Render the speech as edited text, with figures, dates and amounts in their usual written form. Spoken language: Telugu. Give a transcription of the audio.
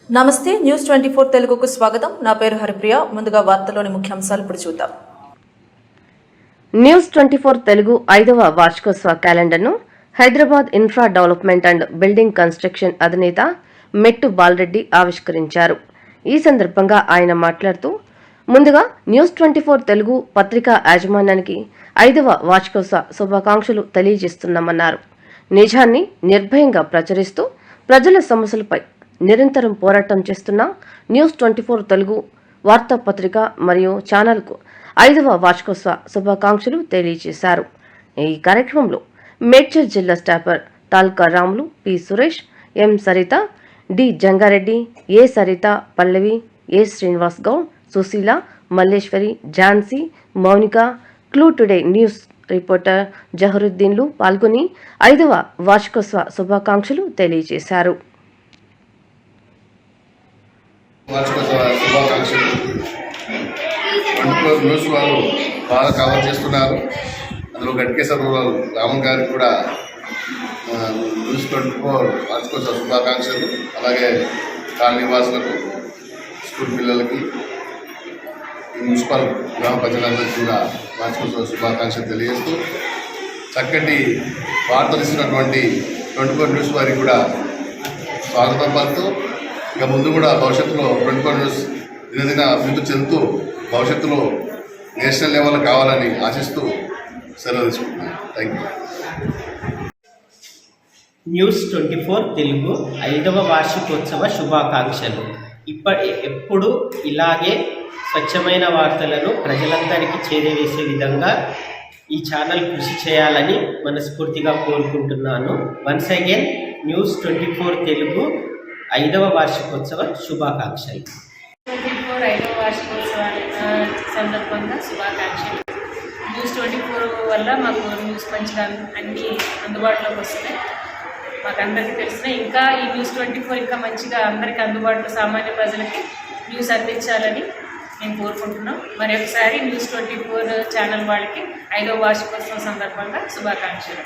నమస్తే న్యూస్ 24 తెలుగుకు స్వాగతం. నా పేరు హరిప్రియ. ముందుగా వార్తలోని ముఖ్యాంశాలు ఇప్పుడు చూద్దాం. న్యూస్ 24 తెలుగు 5వ వార్షికోత్సవ క్యాలెండర్ను Hyderabad infra development and building construction అధినేత మెట్టు బాలరెడ్డి ఆవిష్కరించారు. ఈ సందర్భంగా ఆయన మాట్లాడుతూ, ముందుగా న్యూస్ 24 తెలుగు పత్రికా యాజమాన్యానికి 5వ వార్షికోత్సవ శుభాకాంక్షలు తెలియజేస్తున్నామన్నారు. నిజాన్ని నిర్భయంగా ప్రచురిస్తూ ప్రజల సమస్యలపై నిరంతరం పోరాటం చేస్తున్న న్యూస్ 24 తెలుగు వార్తాపత్రిక మరియు ఛానల్కు 5వ వార్షికోత్సవ శుభాకాంక్షలు తెలియజేశారు. ఈ కార్యక్రమంలో మేడ్చల్ జిల్లా స్టాఫర్ తాల్కా Ramulu, P Suresh, M Saritha, D Jangareddy, A Saritha, Pallavi, A Srinivas Goud, Sushila, Malleswari, Jhansi, Mounika, clue today news reporter జహరుద్దీన్లు పాల్గొని 5వ వార్షికోత్సవ శుభాకాంక్షలు తెలియజేశారు. న్యూస్ వాళ్ళు బాగా కవర్ చేస్తున్నారు. అందులో గట్కేశ్వర రామన్ గారికి కూడా న్యూస్ 24 వార్షికోత్సవ శుభాకాంక్షలు. అలాగే కాలనీ వాసులకు, స్కూల్ పిల్లలకి, మున్సిపల్ గ్రామ ప్రజలందరికీ కూడా వార్షికోత్సవ శుభాకాంక్షలు తెలియజేస్తూ చక్కటి వార్తలు ఇస్తున్నటువంటి 24 న్యూస్ వారికి కూడా స్వాగతం పలుతూ, ఇక ముందు కూడా భవిష్యత్తులో 24 న్యూస్ దినదిన అభివృద్ధి చెందుతూ భవిష్యత్తులో నేషనల్ లెవెల్ కావాలని ఆశిస్తూ సెలవు తీసుకుంటున్నాను. Thank you. న్యూస్ 24 తెలుగు 5వ వార్షికోత్సవ శుభాకాంక్షలు. ఎప్పుడు ఇలాగే స్వచ్ఛమైన వార్తలను ప్రజలందరికీ చేరవేసే విధంగా ఈ ఛానల్ కృషి చేయాలని మనస్ఫూర్తిగా కోరుకుంటున్నాను. వన్స్ అగైన్ న్యూస్ 24 తెలుగు 5వ వార్షికోత్సవ శుభాకాంక్షలు. 24 5వ వార్షికోత్సవాల సందర్భంగా శుభాకాంక్షలు. న్యూస్ 24 వల్ల మాకు న్యూస్ మంచిగా అన్నీ అందుబాటులోకి వస్తున్నాయి. మాకు అందరికీ తెలిసిన ఇంకా ఈ న్యూస్ 24 ఇంకా మంచిగా అందరికీ అందుబాటులో సామాన్య ప్రజలకి న్యూస్ అందించాలని మేము కోరుకుంటున్నాం. మరి ఒకసారి న్యూస్ 24 ఛానల్ వాళ్ళకి 5వ వార్షికోత్సవం సందర్భంగా శుభాకాంక్షలు.